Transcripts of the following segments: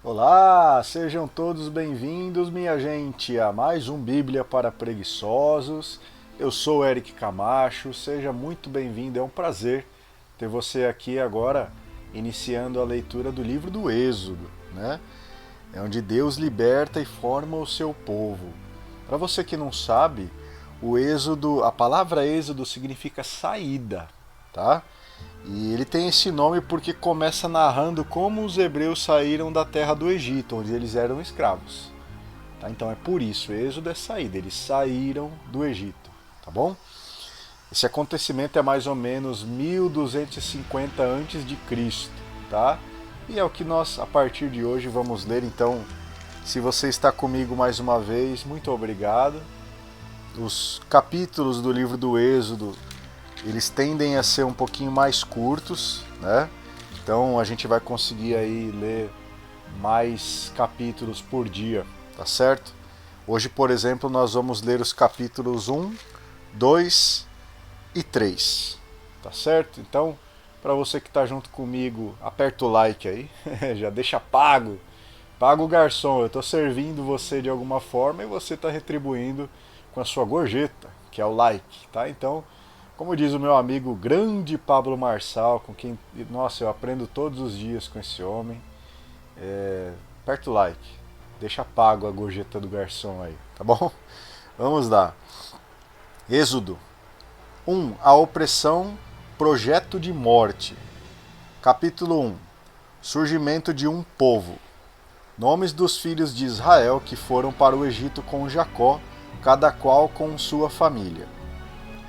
Olá, sejam todos bem-vindos, minha gente, a mais um Bíblia para Preguiçosos. Eu sou Eric Camacho, seja muito bem-vindo, é um prazer ter você aqui agora, iniciando a leitura do livro do Êxodo, né? É onde Deus liberta e forma o seu povo. Para você que não sabe, o Êxodo, a palavra Êxodo significa saída, tá? E ele tem esse nome porque começa narrando como os hebreus saíram da terra do Egito, onde eles eram escravos. Tá? Então é por isso, Êxodo é saída, eles saíram do Egito, tá bom? Esse acontecimento é mais ou menos 1250 antes de Cristo, tá? E é o que nós, a partir de hoje, vamos ler. Então, se você está comigo mais uma vez, muito obrigado. Os capítulos do livro do Êxodo, eles tendem a ser um pouquinho mais curtos, né? Então a gente vai conseguir aí ler mais capítulos por dia, tá certo? Hoje, por exemplo, nós vamos ler os capítulos 1, 2 e 3, tá certo? Então, para você que está junto comigo, aperta o like aí, já deixa pago. Paga o garçom, eu estou servindo você de alguma forma e você está retribuindo com a sua gorjeta, que é o like, tá? Então, como diz o meu amigo grande Pablo Marçal, com quem, nossa, eu aprendo todos os dias com esse homem, aperta o like, deixa pago a gorjeta do garçom aí, tá bom? Vamos lá. Êxodo 1. A opressão, projeto de morte. Capítulo 1. Surgimento de um povo. Nomes dos filhos de Israel que foram para o Egito com Jacó, cada qual com sua família: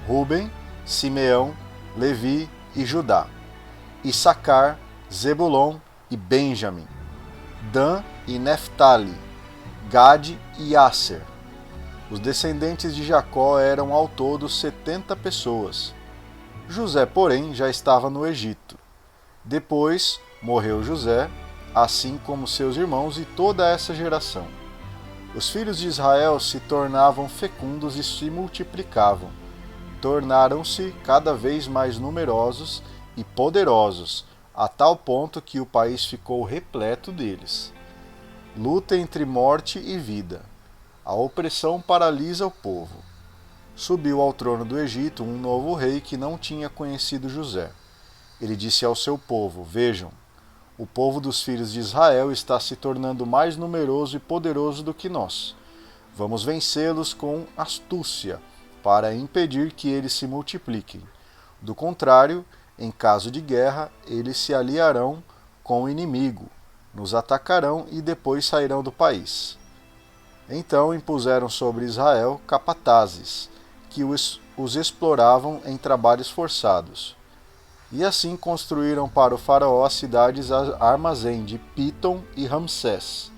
Ruben, Simeão, Levi e Judá, Issacar, Zebulon e Benjamim, Dan e Neftali, Gade e Asser. Os descendentes de Jacó eram ao todo 70 pessoas. José, porém, já estava no Egito. Depois morreu José, assim como seus irmãos e toda essa geração. Os filhos de Israel se tornavam fecundos e se multiplicavam. Tornaram-se cada vez mais numerosos e poderosos, a tal ponto que o país ficou repleto deles. Luta entre morte e vida. A opressão paralisa o povo. Subiu ao trono do Egito um novo rei que não tinha conhecido José. Ele disse ao seu povo: Vejam, o povo dos filhos de Israel está se tornando mais numeroso e poderoso do que nós. Vamos vencê-los com astúcia, para impedir que eles se multipliquem. Do contrário, em caso de guerra, eles se aliarão com o inimigo, nos atacarão e depois sairão do país. Então impuseram sobre Israel capatazes, que os exploravam em trabalhos forçados. E assim construíram para o faraó as cidades armazém de Pitom e Ramsés.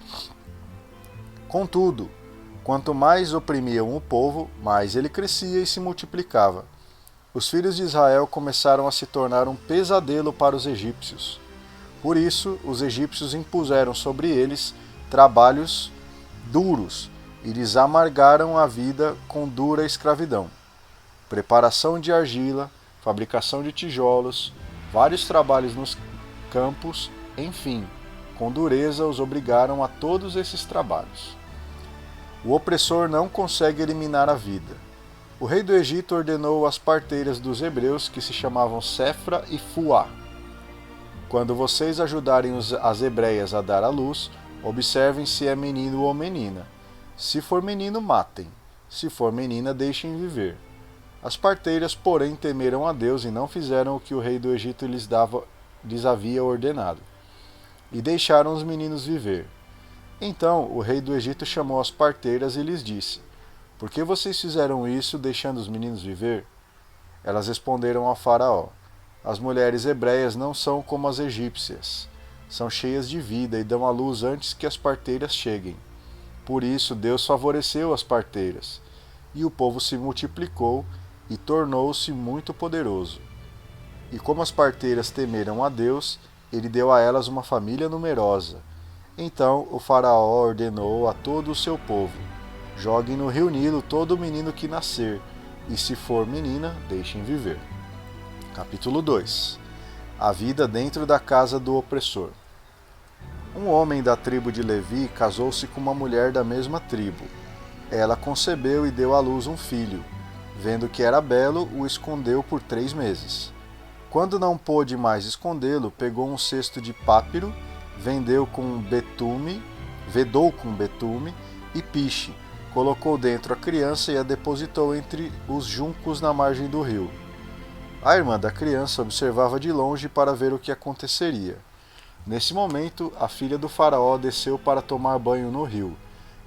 Contudo, quanto mais oprimiam o povo, mais ele crescia e se multiplicava. Os filhos de Israel começaram a se tornar um pesadelo para os egípcios. Por isso, os egípcios impuseram sobre eles trabalhos duros e lhes amargaram a vida com dura escravidão. Preparação de argila, fabricação de tijolos, vários trabalhos nos campos, enfim, com dureza os obrigaram a todos esses trabalhos. O opressor não consegue eliminar a vida. O rei do Egito ordenou às parteiras dos hebreus, que se chamavam Sefra e Fuá: Quando vocês ajudarem as hebreias a dar à luz, observem se é menino ou menina. Se for menino, matem. Se for menina, deixem viver. As parteiras, porém, temeram a Deus e não fizeram o que o rei do Egito lhes havia ordenado, e deixaram os meninos viver. Então o rei do Egito chamou as parteiras e lhes disse: Por que vocês fizeram isso, deixando os meninos viver? Elas responderam ao faraó: As mulheres hebreias não são como as egípcias. São cheias de vida e dão à luz antes que as parteiras cheguem. Por isso Deus favoreceu as parteiras, e o povo se multiplicou e tornou-se muito poderoso. E como as parteiras temeram a Deus, ele deu a elas uma família numerosa. Então o faraó ordenou a todo o seu povo: Joguem no rio Nilo todo menino que nascer, e se for menina, deixem viver. Capítulo 2. A vida dentro da casa do opressor. Um homem da tribo de Levi casou-se com uma mulher da mesma tribo. Ela concebeu e deu à luz um filho. Vendo que era belo, o escondeu por 3 meses. Quando não pôde mais escondê-lo, pegou um cesto de pápiro, vedou com betume e piche, colocou dentro a criança e a depositou entre os juncos na margem do rio. A irmã da criança observava de longe para ver o que aconteceria. Nesse momento, a filha do faraó desceu para tomar banho no rio,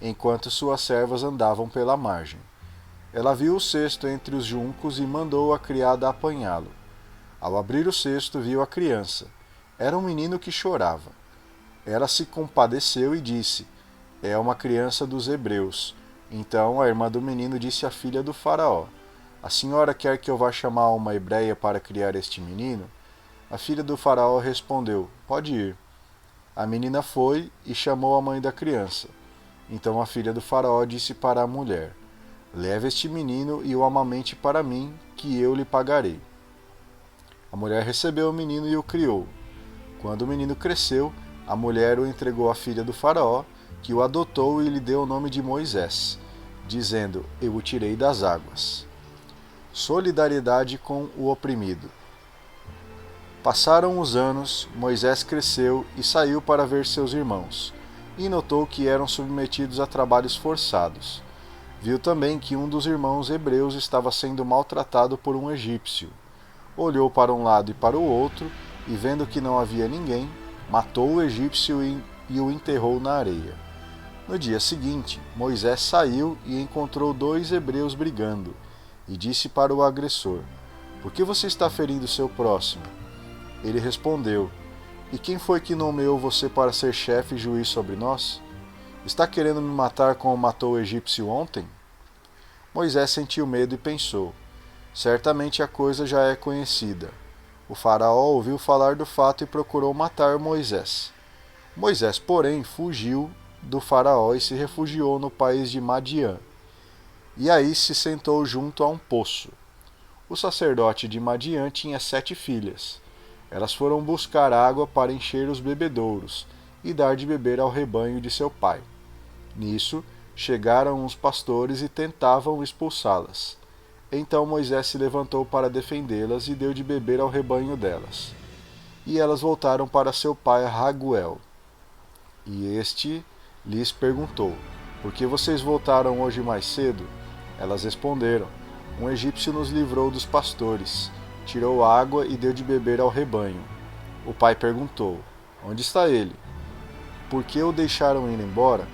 enquanto suas servas andavam pela margem. Ela viu o cesto entre os juncos e mandou a criada apanhá-lo. Ao abrir o cesto, viu a criança. Era um menino que chorava. Ela se compadeceu e disse: "É uma criança dos hebreus." Então a irmã do menino disse à filha do faraó: "A senhora quer que eu vá chamar uma hebreia para criar este menino?" A filha do faraó respondeu: "Pode ir." A menina foi e chamou a mãe da criança. Então a filha do faraó disse para a mulher: "Leve este menino e o amamente para mim, que eu lhe pagarei." A mulher recebeu o menino e o criou. Quando o menino cresceu, a mulher o entregou à filha do faraó, que o adotou e lhe deu o nome de Moisés, dizendo: "Eu o tirei das águas." Solidariedade com o oprimido. Passaram os anos, Moisés cresceu e saiu para ver seus irmãos, e notou que eram submetidos a trabalhos forçados. Viu também que um dos irmãos hebreus estava sendo maltratado por um egípcio. Olhou para um lado e para o outro, e vendo que não havia ninguém, matou o egípcio e o enterrou na areia. No dia seguinte, Moisés saiu e encontrou 2 hebreus brigando, e disse para o agressor: "Por que você está ferindo seu próximo?" Ele respondeu: "E quem foi que nomeou você para ser chefe e juiz sobre nós? Está querendo me matar como matou o egípcio ontem?" Moisés sentiu medo e pensou: certamente a coisa já é conhecida. O faraó ouviu falar do fato e procurou matar Moisés. Moisés, porém, fugiu do faraó e se refugiou no país de Madiã. E aí se sentou junto a um poço. O sacerdote de Madiã tinha 7 filhas. Elas foram buscar água para encher os bebedouros e dar de beber ao rebanho de seu pai. Nisso, chegaram os pastores e tentavam expulsá-las. Então Moisés se levantou para defendê-las e deu de beber ao rebanho delas. E elas voltaram para seu pai Raguel. E este lhes perguntou: "Por que vocês voltaram hoje mais cedo?" Elas responderam: "Um egípcio nos livrou dos pastores, tirou água e deu de beber ao rebanho." O pai perguntou: "Onde está ele? Por que o deixaram ir embora?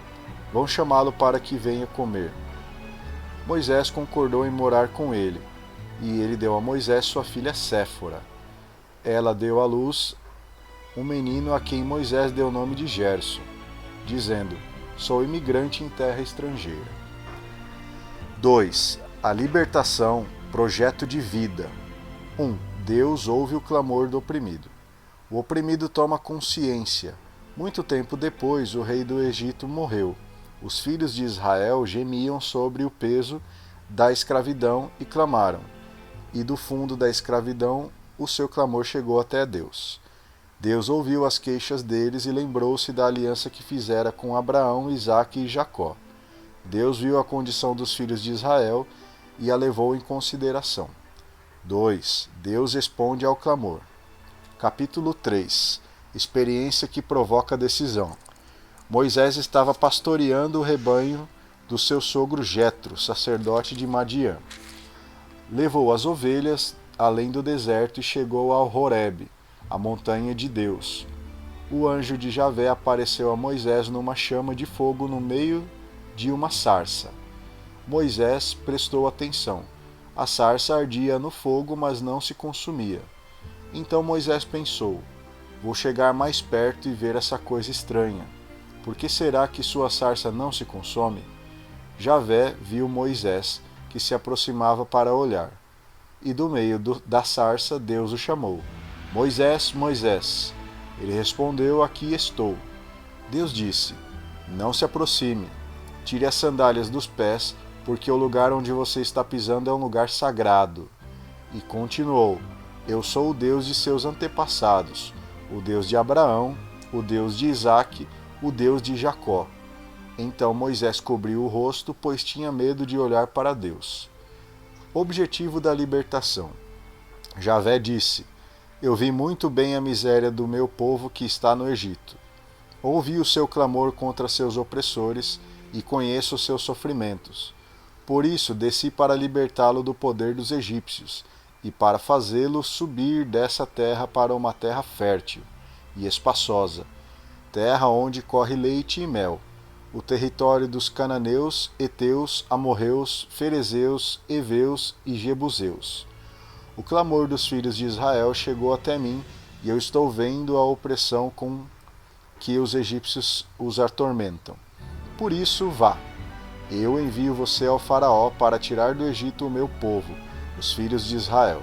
Vão chamá-lo para que venha comer." Moisés concordou em morar com ele, e ele deu a Moisés sua filha Séfora. Ela deu à luz um menino a quem Moisés deu o nome de Gerson, dizendo: "Sou imigrante em terra estrangeira." 2. A libertação, projeto de vida. 1. Deus ouve o clamor do oprimido. O oprimido toma consciência. Muito tempo depois, o rei do Egito morreu. Os filhos de Israel gemiam sobre o peso da escravidão e clamaram. E do fundo da escravidão, o seu clamor chegou até Deus. Deus ouviu as queixas deles e lembrou-se da aliança que fizera com Abraão, Isaque e Jacó. Deus viu a condição dos filhos de Israel e a levou em consideração. 2. Deus responde ao clamor. Capítulo 3. Experiência que provoca decisão. Moisés estava pastoreando o rebanho do seu sogro Jetro, sacerdote de Madiã. Levou as ovelhas além do deserto e chegou ao Horebe, a montanha de Deus. O anjo de Javé apareceu a Moisés numa chama de fogo no meio de uma sarça. Moisés prestou atenção. A sarça ardia no fogo, mas não se consumia. Então Moisés pensou: vou chegar mais perto e ver essa coisa estranha. Por que será que sua sarça não se consome? Javé viu Moisés, que se aproximava para olhar. E do meio da sarça Deus o chamou: Moisés, Moisés. Ele respondeu: aqui estou. Deus disse: não se aproxime. Tire as sandálias dos pés, porque o lugar onde você está pisando é um lugar sagrado. E continuou: eu sou o Deus de seus antepassados, o Deus de Abraão, o Deus de Isaque, o Deus de Jacó. Então Moisés cobriu o rosto, pois tinha medo de olhar para Deus. Objetivo da libertação. Javé disse: Eu vi muito bem a miséria do meu povo que está no Egito. Ouvi o seu clamor contra seus opressores e conheço os seus sofrimentos. Por isso desci para libertá-lo do poder dos egípcios e para fazê-lo subir dessa terra para uma terra fértil e espaçosa, terra onde corre leite e mel, o território dos cananeus, heteus, amorreus, ferezeus, heveus e jebuseus. O clamor dos filhos de Israel chegou até mim, e eu estou vendo a opressão com que os egípcios os atormentam. Por isso, vá. Eu envio você ao faraó para tirar do Egito o meu povo, os filhos de Israel.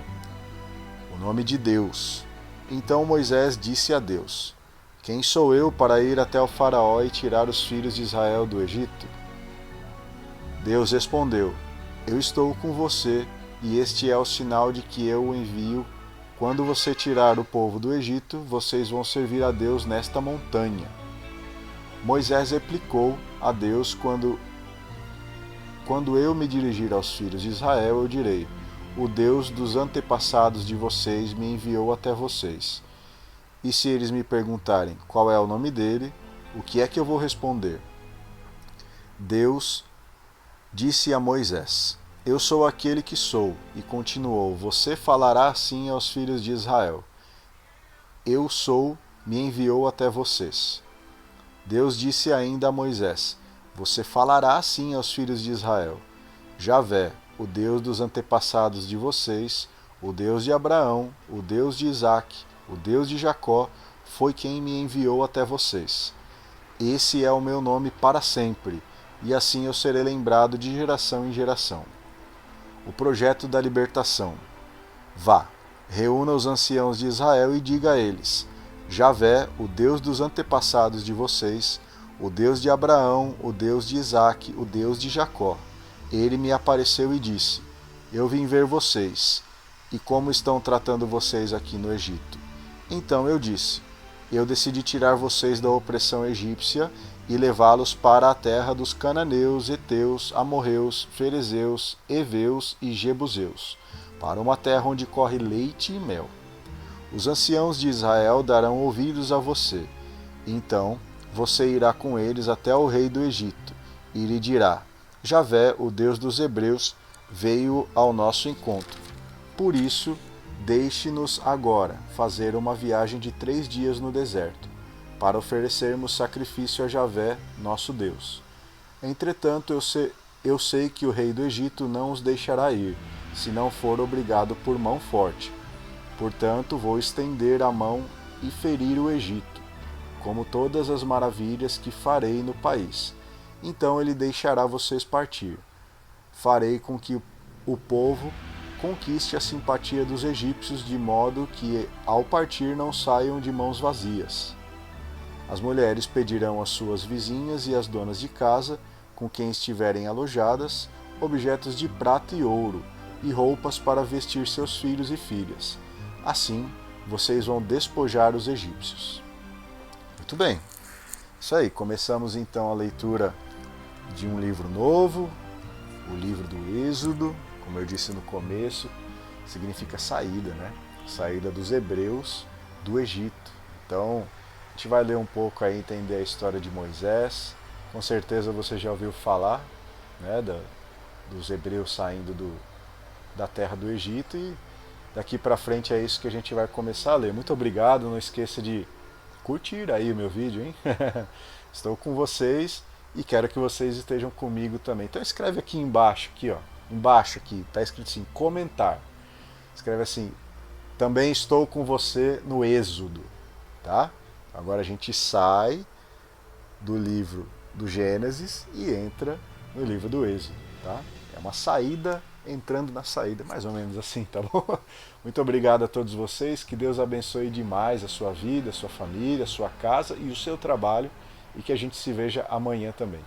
O nome de Deus. Então Moisés disse a Deus: Quem sou eu para ir até o faraó e tirar os filhos de Israel do Egito? Deus respondeu: Eu estou com você, e este é o sinal de que eu o envio. Quando você tirar o povo do Egito, vocês vão servir a Deus nesta montanha. Moisés replicou a Deus: Quando eu me dirigir aos filhos de Israel, eu direi: O Deus dos antepassados de vocês me enviou até vocês. E se eles me perguntarem qual é o nome dele, o que é que eu vou responder? Deus disse a Moisés: Eu sou aquele que sou. E continuou: Você falará assim aos filhos de Israel: Eu sou, me enviou até vocês. Deus disse ainda a Moisés: Você falará assim aos filhos de Israel: Javé, o Deus dos antepassados de vocês, o Deus de Abraão, o Deus de Isaque, o Deus de Jacó, foi quem me enviou até vocês. Esse é o meu nome para sempre, e assim eu serei lembrado de geração em geração. O projeto da libertação. Vá, reúna os anciãos de Israel e diga a eles: Javé, o Deus dos antepassados de vocês, o Deus de Abraão, o Deus de Isaque, o Deus de Jacó. Ele me apareceu e disse: Eu vim ver vocês, e como estão tratando vocês aqui no Egito. Então eu disse: Eu decidi tirar vocês da opressão egípcia e levá-los para a terra dos cananeus, heteus, amorreus, ferezeus, heveus e jebuseus, para uma terra onde corre leite e mel. Os anciãos de Israel darão ouvidos a você. Então você irá com eles até o rei do Egito e lhe dirá: Javé, o Deus dos hebreus, veio ao nosso encontro. Por isso, deixe-nos agora fazer uma viagem de 3 dias no deserto, para oferecermos sacrifício a Javé, nosso Deus. Entretanto, eu sei que o rei do Egito não os deixará ir, se não for obrigado por mão forte. Portanto, vou estender a mão e ferir o Egito, como todas as maravilhas que farei no país. Então ele deixará vocês partir. Farei com que o povo conquiste a simpatia dos egípcios, de modo que, ao partir, não saiam de mãos vazias. As mulheres pedirão às suas vizinhas e às donas de casa, com quem estiverem alojadas, objetos de prata e ouro, e roupas para vestir seus filhos e filhas. Assim, vocês vão despojar os egípcios. Muito bem. Isso aí, começamos então a leitura de um livro novo, o livro do Êxodo. Como eu disse no começo, significa saída, né? Saída dos hebreus do Egito. Então, a gente vai ler um pouco aí, entender a história de Moisés. Com certeza você já ouviu falar, né, dos hebreus saindo da terra do Egito, e daqui para frente é isso que a gente vai começar a ler. Muito obrigado, não esqueça de curtir aí o meu vídeo, hein? Estou com vocês e quero que vocês estejam comigo também. Então escreve aqui embaixo, aqui, ó. Embaixo aqui, está escrito assim, comentar. Escreve assim: também estou com você no Êxodo, tá? Agora a gente sai do livro do Gênesis e entra no livro do Êxodo, tá? É uma saída entrando na saída, mais ou menos assim, tá bom? Muito obrigado a todos vocês, que Deus abençoe demais a sua vida, a sua família, a sua casa e o seu trabalho, e que a gente se veja amanhã também.